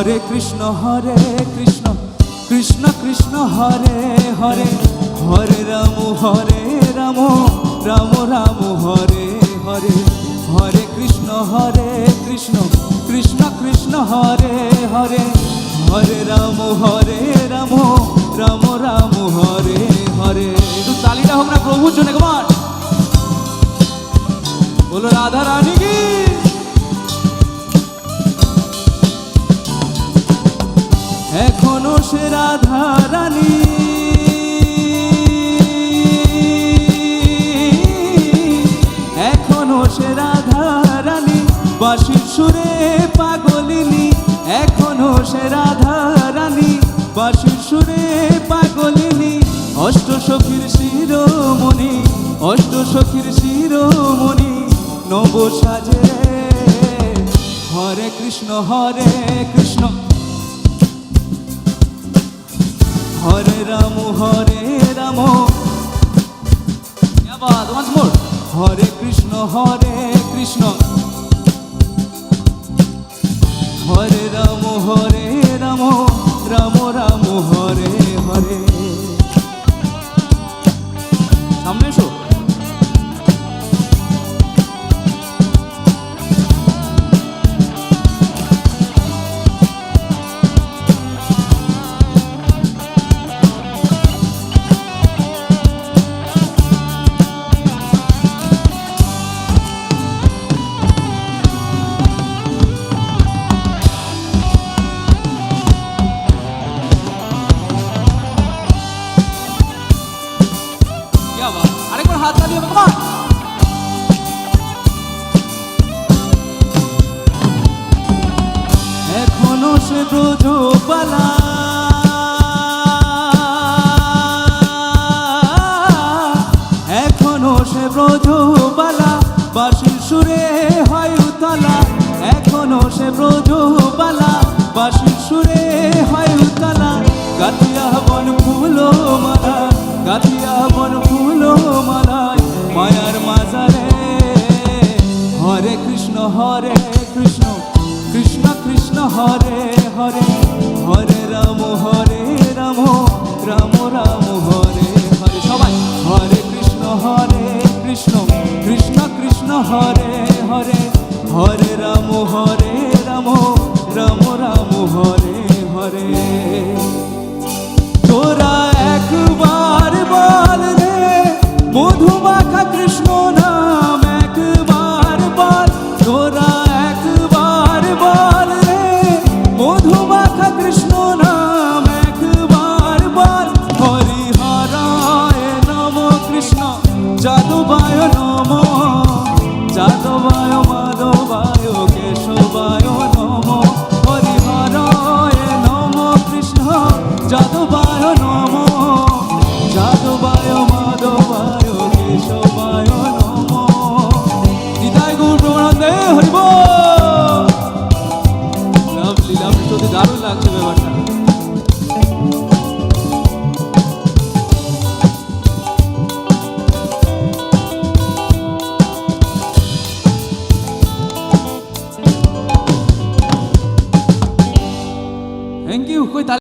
হরে কৃষ্ণ কৃষ্ণ কৃষ্ণ হরে হরে, হরে রাম রাম রাম হরে হরে, হরে কৃষ্ণ কৃষ্ণ কৃষ্ণ হরে হরে, হরে রাম রাম রাম হরে হরে। একটু তালিটা হোক না প্রভুর জন্য, কমান বলো রাধা রানী কি। এখনো সে রাধা রানী, এখনো সে রাধা রানী, বাঁশির সুরে পাগলিনী। এখনো সে রাধা রানী, বাঁশির সুরে পাগলিনী। অষ্ট সখীর শিরোমণি, অষ্ট সখীর শিরোমণি, নব সাজে। হরে কৃষ্ণ কৃষ্ণ, হরে রাম রাম। once more, হরে কৃষ্ণ কৃষ্ণ, হরে রাম রাম রাম রাম হরে হরে। সামনে এসো। আরেকবার হাত তালি হবে, কমান। এখনো সে ব্রজবালা, এখনো সে ব্রজবালা, বাঁশির সুরে হয় উতলা। এখনো সে ব্রজবালা, বাঁশির সুরে হয় উতলা। গাথিয়া বন ফুলো মালা, গাথিয়া বন ফুলো মালায়, মায়ার মাজারে। হরে কৃষ্ণ কৃষ্ণ কৃষ্ণ হরে হরে, হরে রাম রাম রাম রাম হরে হরে। সবাই হরে কৃষ্ণ কৃষ্ণ কৃষ্ণ হরে হরে, হরে রাম রাম রাম রাম হরে হরে।